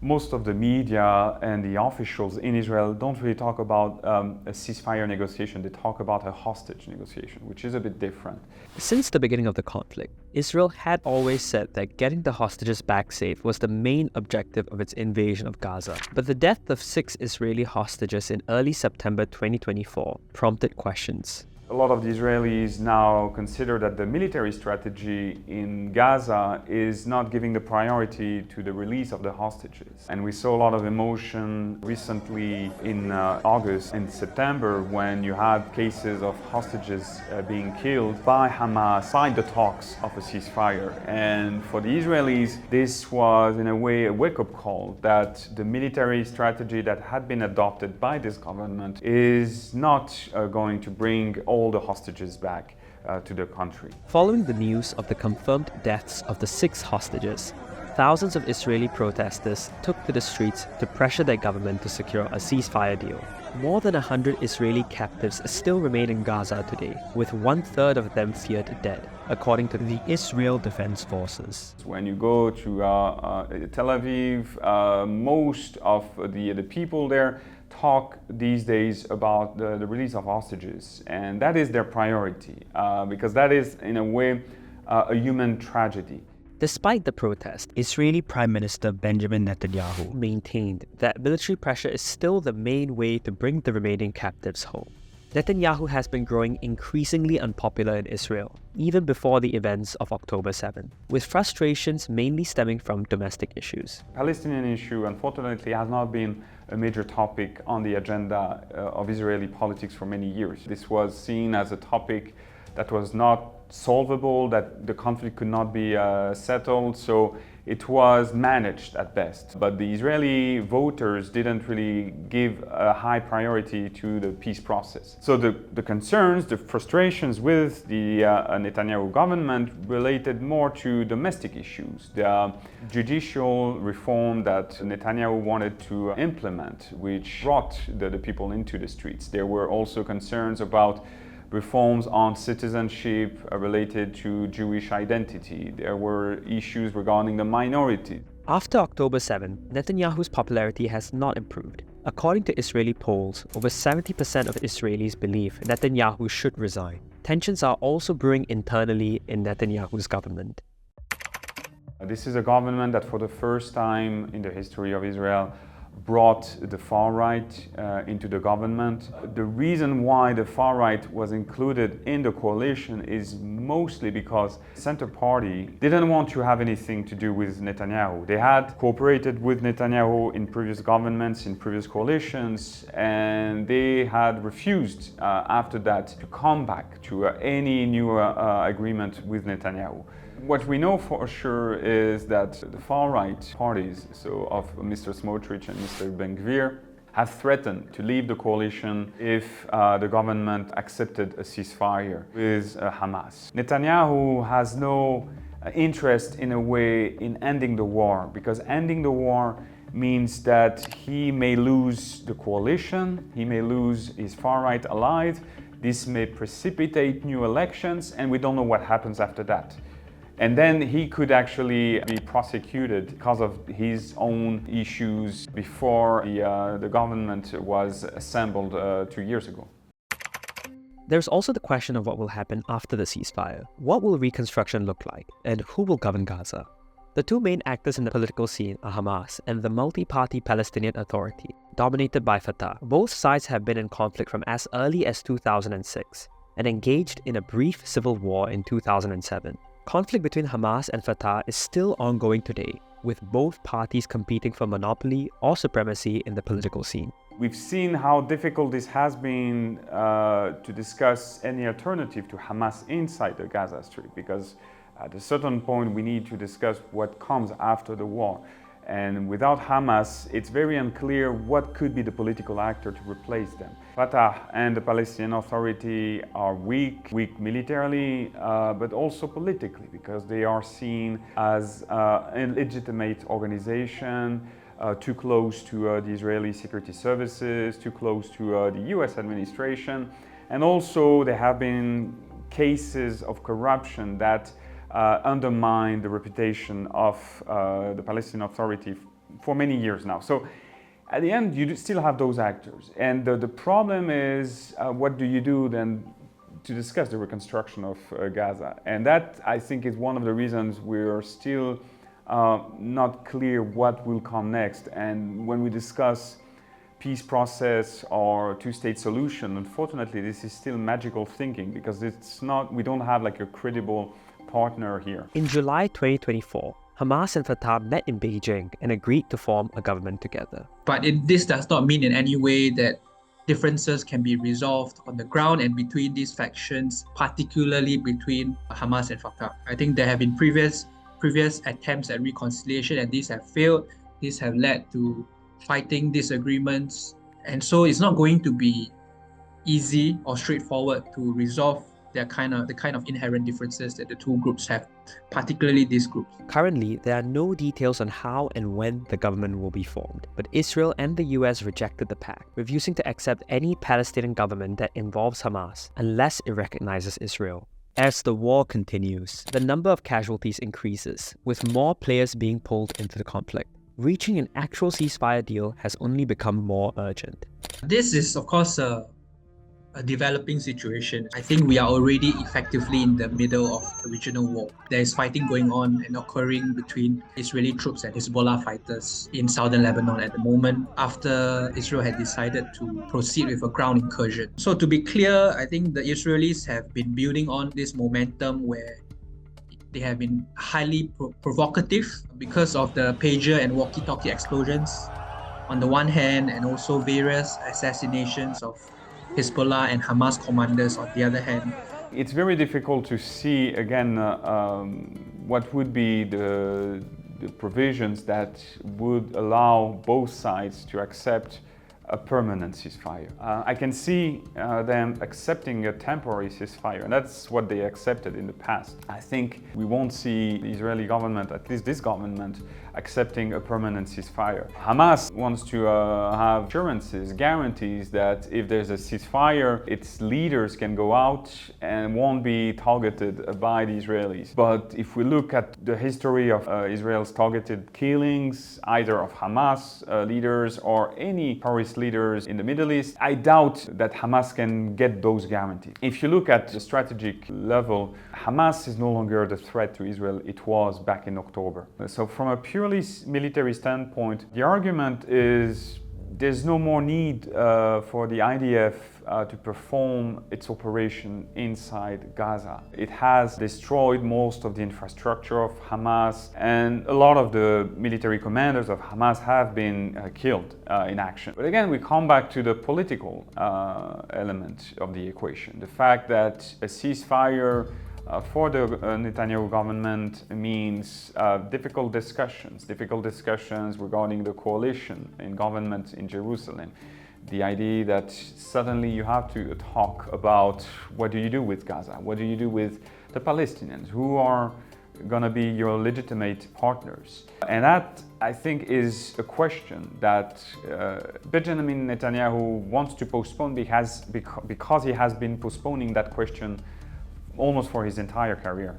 Most of the media and the officials in Israel don't really talk about a ceasefire negotiation. They talk about a hostage negotiation, which is a bit different. Since the beginning of the conflict, Israel had always said that getting the hostages back safe was the main objective of its invasion of Gaza. But the death of 6 Israeli hostages in early September 2024 prompted questions. A lot of the Israelis now consider that the military strategy in Gaza is not giving the priority to the release of the hostages. And we saw a lot of emotion recently in August and September when you had cases of hostages being killed by Hamas by the talks of a ceasefire. And for the Israelis, this was in a way a wake-up call that the military strategy that had been adopted by this government is not going to bring all the hostages back to the country. Following the news of the confirmed deaths of the 6 hostages, thousands of Israeli protesters took to the streets to pressure their government to secure a ceasefire deal. More than 100 Israeli captives still remain in Gaza today, with 1/3 of them feared dead, according to the Israel Defense Forces. When you go to Tel Aviv, most of the people there talk these days about the release of hostages, and that is their priority because that is in a way a human tragedy. Despite the protest, Israeli Prime Minister Benjamin Netanyahu maintained that military pressure is still the main way to bring the remaining captives home. Netanyahu has been growing increasingly unpopular in Israel, even before the events of October 7, with frustrations mainly stemming from domestic issues. Palestinian issue, unfortunately, has not been a major topic on the agenda of Israeli politics for many years. This was seen as a topic that was not solvable, that the conflict could not be settled, so it was managed at best. But the Israeli voters didn't really give a high priority to the peace process. So the concerns, the frustrations with the Netanyahu government related more to domestic issues. The judicial reform that Netanyahu wanted to implement, which brought the people into the streets. There were also concerns about reforms on citizenship related to Jewish identity. There were issues regarding the minority. After October 7, Netanyahu's popularity has not improved. According to Israeli polls, over 70% of Israelis believe Netanyahu should resign. Tensions are also brewing internally in Netanyahu's government. This is a government that for the first time in the history of Israel brought the far right into the government. The reason why the far right was included in the coalition is mostly because the Center Party didn't want to have anything to do with Netanyahu. They had cooperated with Netanyahu in previous governments, in previous coalitions, and they had refused after that to come back to any new agreement with Netanyahu. What we know for sure is that the far-right parties, so of Mr. Smotrich and Mr. Ben-Gvir, have threatened to leave the coalition if the government accepted a ceasefire with Hamas. Netanyahu has no interest in a way in ending the war, because ending the war means that he may lose the coalition, he may lose his far-right allies, this may precipitate new elections, and we don't know what happens after that. And then he could actually be prosecuted because of his own issues before the government was assembled 2 years ago. There's also the question of what will happen after the ceasefire. What will reconstruction look like, and who will govern Gaza? The two main actors in the political scene are Hamas and the multi-party Palestinian Authority, dominated by Fatah. Both sides have been in conflict from as early as 2006 and engaged in a brief civil war in 2007. Conflict between Hamas and Fatah is still ongoing today, with both parties competing for monopoly or supremacy in the political scene. We've seen how difficult this has been to discuss any alternative to Hamas inside the Gaza Strip, because at a certain point we need to discuss what comes after the war. And without Hamas, it's very unclear what could be the political actor to replace them. Fatah and the Palestinian Authority are weak militarily, but also politically, because they are seen as an illegitimate organization, too close to the Israeli security services, too close to the US administration. And also there have been cases of corruption that undermine the reputation of the Palestinian Authority for many years now. So at the end, you still have those actors. And the problem is, what do you do then to discuss the reconstruction of Gaza? And that, I think, is one of the reasons we're still not clear what will come next. And when we discuss peace process or two-state solution, unfortunately, this is still magical thinking, because it's not, we don't have like a credible partner here. In July 2024, Hamas and Fatah met in Beijing and agreed to form a government together. But this does not mean in any way that differences can be resolved on the ground and between these factions, particularly between Hamas and Fatah. I think there have been previous attempts at reconciliation, and these have failed. These have led to fighting, disagreements, and so it's not going to be easy or straightforward to resolve the kind of inherent differences that the two groups have, particularly these groups. Currently, there are no details on how and when the government will be formed, but Israel and the US rejected the pact, refusing to accept any Palestinian government that involves Hamas unless it recognizes Israel. As the war continues, the number of casualties increases, with more players being pulled into the conflict. Reaching an actual ceasefire deal has only become more urgent. This is, of course, a developing situation. I think we are already effectively in the middle of a regional war. There is fighting going on and occurring between Israeli troops and Hezbollah fighters in southern Lebanon at the moment, after Israel had decided to proceed with a ground incursion. So to be clear, I think the Israelis have been building on this momentum where they have been highly provocative because of the pager and walkie-talkie explosions on the one hand, and also various assassinations of Hezbollah and Hamas commanders on the other hand. It's very difficult to see, again, what would be the provisions that would allow both sides to accept a permanent ceasefire. I can see them accepting a temporary ceasefire, and that's what they accepted in the past. I think we won't see the Israeli government, at least this government, accepting a permanent ceasefire. Hamas wants to have assurances, guarantees that if there's a ceasefire, its leaders can go out and won't be targeted by the Israelis. But if we look at the history of Israel's targeted killings, either of Hamas leaders or any terrorist leaders in the Middle East, I doubt that Hamas can get those guarantees. If you look at the strategic level, Hamas is no longer the threat to Israel it was back in October. So from a purely military standpoint, the argument is there's no more need for the IDF to perform its operation inside Gaza. It has destroyed most of the infrastructure of Hamas, and a lot of the military commanders of Hamas have been killed in action. But again, we come back to the political element of the equation. The fact that a ceasefire for the Netanyahu government means difficult discussions regarding the coalition in government in Jerusalem. The idea that suddenly you have to talk about what do you do with Gaza, what do you do with the Palestinians, who are going to be your legitimate partners. And that, I think, is a question that Benjamin Netanyahu wants to postpone because he has been postponing that question almost for his entire career.